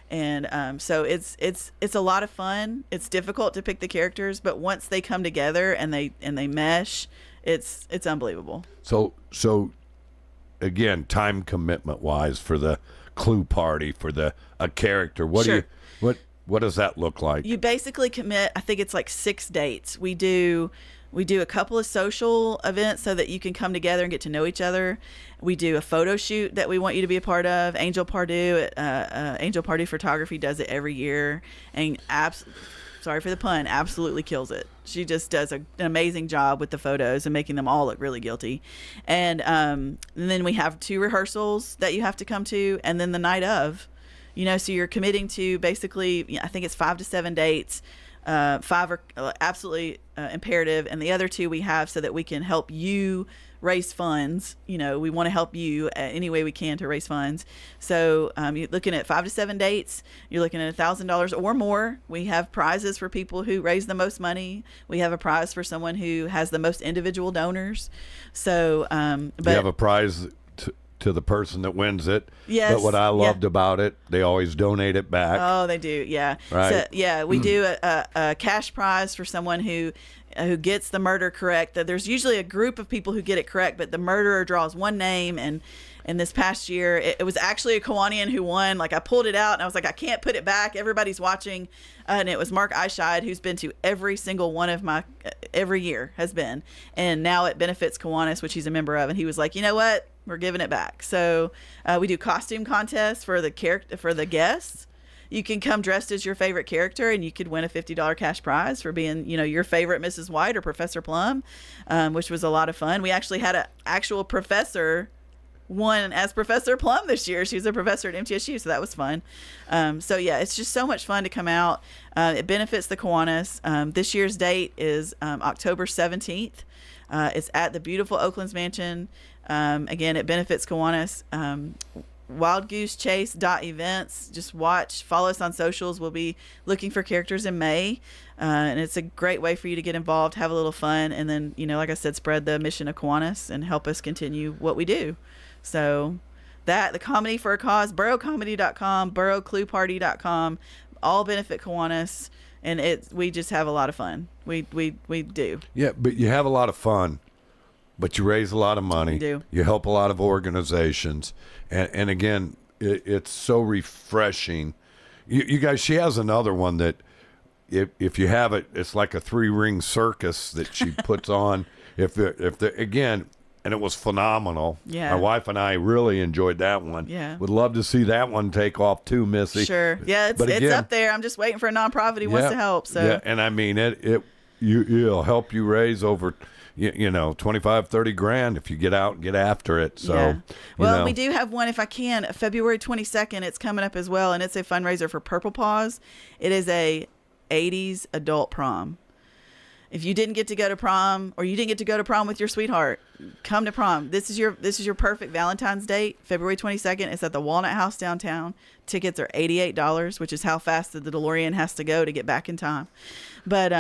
And so it's a lot of fun. It's difficult to pick the characters, but once they come together and they mesh, it's unbelievable. So again, time commitment wise for the clue party, for a character, what does that look like? You basically commit, I think it's like 6 dates. We do a couple of social events so that you can come together and get to know each other. We do a photo shoot that we want you to be a part of. Angel Pardue at Angel Pardue Photography does it every year, and sorry for the pun, absolutely kills it. She just does an amazing job with the photos and making them all look really guilty. And then we have 2 rehearsals that you have to come to, and then the night of. So you're committing to basically, I think it's 5 to 7 dates. 5 are absolutely imperative, and the other 2 we have so that we can help you raise funds. We want to help you any way we can to raise funds. So you're looking at 5 to 7 dates. You're looking at $1,000 or more. We have prizes for people who raise the most money. We have a prize for someone who has the most individual donors. So, but you have a prize to the person that wins it. Yes. But what I loved about it, they always donate it back. Oh, they do. Yeah. Right. So, we do a cash prize for someone who gets the murder correct. There's usually a group of people who get it correct, but the murderer draws one name. And this past year, it was actually a Kiwanian who won. Like, I pulled it out and I was like, I can't put it back. Everybody's watching. And it was Mark Eichscheid, who's been to every single one of my, every year has been. And now it benefits Kiwanis, which he's a member of. And he was like, you know what? We're giving it back. So we do costume contests for the guests. You can come dressed as your favorite character, and you could win a $50 cash prize for being, your favorite Mrs. White or Professor Plum, which was a lot of fun. We actually had an actual professor won as Professor Plum this year. She was a professor at MTSU, so that was fun. So yeah, it's just so much fun to come out. It benefits the Kiwanis. This year's date is October 17th. It's at the beautiful Oaklands Mansion. Again, it benefits Kiwanis. wildgoosechase.events. Just follow us on socials. We'll be looking for characters in May. And it's a great way for you to get involved, have a little fun, and then, like I said, spread the mission of Kiwanis and help us continue what we do. So the Comedy for a Cause, burrowcomedy.com, burrowclueparty.com, all benefit Kiwanis. And we just have a lot of fun. We do. Yeah, but you have a lot of fun. But you raise a lot of money. You do. You help a lot of organizations. And again, it's so refreshing. You guys, she has another one that if you have it, it's like a 3-ring circus that she puts on. Again, and it was phenomenal. Yeah. My wife and I really enjoyed that one. Yeah. Would love to see that one take off too, Missy. Sure. Yeah, it's up there. I'm just waiting for a nonprofit who wants to help. So. Yeah, and I mean, it'll help you raise over 25, 30 grand if you get out and get after it. So, yeah. Well, we do have one, if I can, February 22nd, it's coming up as well. And it's a fundraiser for Purple Paws. It is a 80s adult prom. If you didn't get to go to prom, or you didn't get to go to prom with your sweetheart, come to prom. This is your perfect Valentine's date. February 22nd. It's at the Walnut House downtown. Tickets are $88, which is how fast the DeLorean has to go to get back in time. But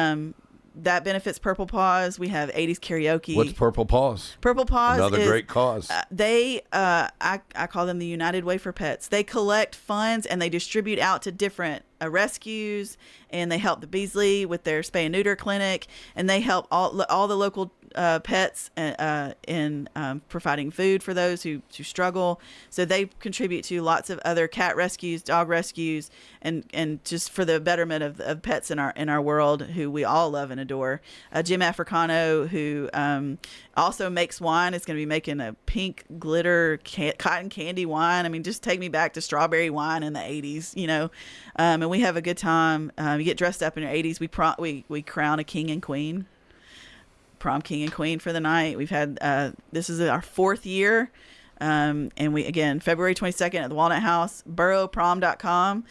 that benefits Purple Paws. We have 80s karaoke. What's Purple Paws? Purple Paws Another great cause. I call them the United Way for Pets. They collect funds and they distribute out to different rescues, and they help the Beasley with their spay and neuter clinic, and they help all the local pets in providing food for those who struggle. So they contribute to lots of other cat rescues, dog rescues, and just for the betterment of pets in our world, who we all love and adore. Jim Africano, who also makes wine, is going to be making a pink glitter cotton candy wine. I mean, just take me back to strawberry wine in the 80s, you know. And we have a good time. You get dressed up in your 80s. We crown a king and queen. Prom king and queen for the night. We've had this is our 4th year, and we again February 22nd at the Walnut House. BoroughProm.com,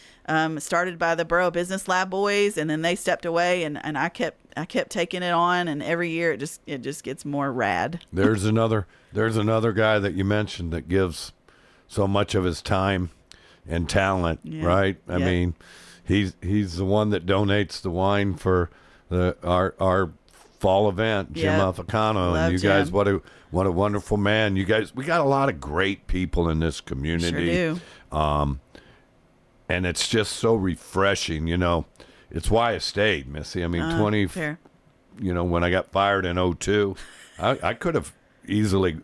started by the Borough Business Lab boys, and then they stepped away, and I kept taking it on, and every year it just gets more rad. There's another guy that you mentioned that gives so much of his time and talent, right? I mean, he's the one that donates the wine for our fall event, Jim Africano. Love and you Jim. guys, what a wonderful man. You guys, we got a lot of great people in this community. Sure do. And it's just so refreshing, you know. It's why I stayed, Missy. I mean, fair. You know, when I got fired in 2002, I could have easily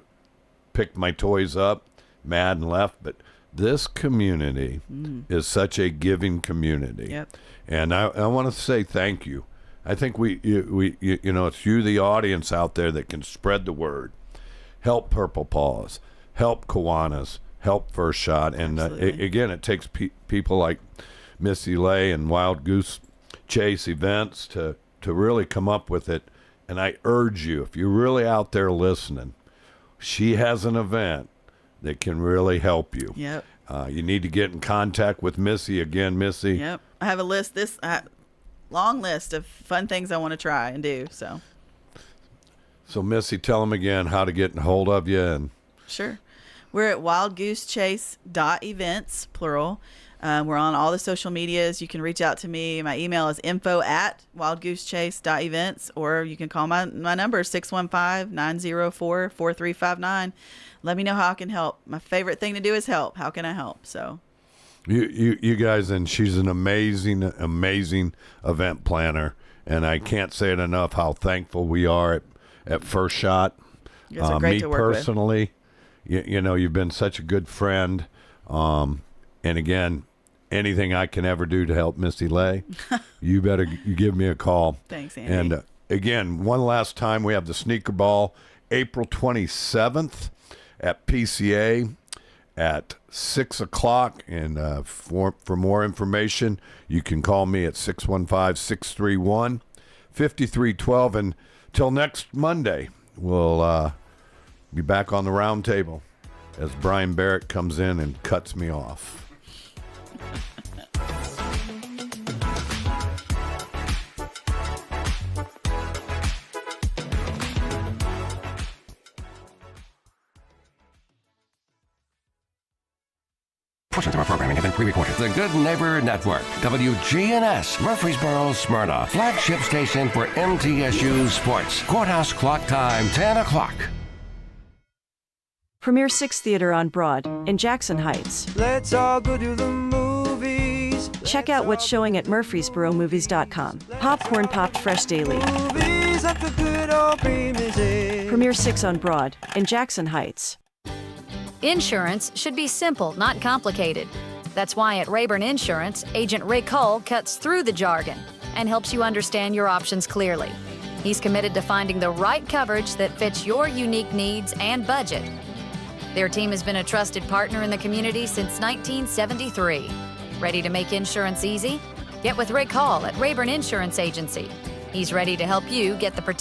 picked my toys up, mad, and left, but this community is such a giving community. Yep. And I want to say thank you. I think we it's you, the audience out there, that can spread the word. Help Purple Paws, help Kiwanis, help First Shot, and again, it takes people like Missy Lay and Wild Goose Chase Events to really come up with it. And I urge you, if you're really out there listening, she has an event that can really help you. Yep. You need to get in contact with Missy again, Missy. Yep. I have a list. Long list of fun things I want to try and do. So Missy, tell them again how to get in hold of you. And sure, we're at wildgoosechase.events, plural. We're on all the social medias. You can reach out to me. My email is info@wildgoosechase.events, or you can call my number 615-904-4359. Let me know how I can help. My favorite thing to do is help. How can I help? So. You guys, and she's an amazing event planner, and I can't say it enough how thankful we are at First Shot. You guys are great me to work personally, you know, you've been such a good friend, and again, anything I can ever do to help Missy Lay, you give me a call. Thanks, Andy. And again, one last time, we have the Sneaker Ball April 27th at PCA at 6 o'clock, and for more information, you can call me at 615-631-5312. And till next Monday, we'll be back on the Roundtable as Brian Barrett comes in and cuts me off. Portions of our programming have been pre-recorded. The Good Neighbor Network, WGNS, Murfreesboro, Smyrna, flagship station for MTSU Sports. Courthouse clock time, 10 o'clock. Premier 6 Theater on Broad in Jackson Heights. Let's all go to the movies. Check out what's showing at murfreesboromovies.com. Popcorn popped fresh daily. Movies at the good old Premier 6. Premier 6 on Broad in Jackson Heights. Insurance should be simple, not complicated. That's why at Rayburn Insurance, Agent Rick Hull cuts through the jargon and helps you understand your options clearly. He's committed to finding the right coverage that fits your unique needs and budget. Their team has been a trusted partner in the community since 1973. Ready to make insurance easy? Get with Rick Hall at Rayburn Insurance Agency. He's ready to help you get the protection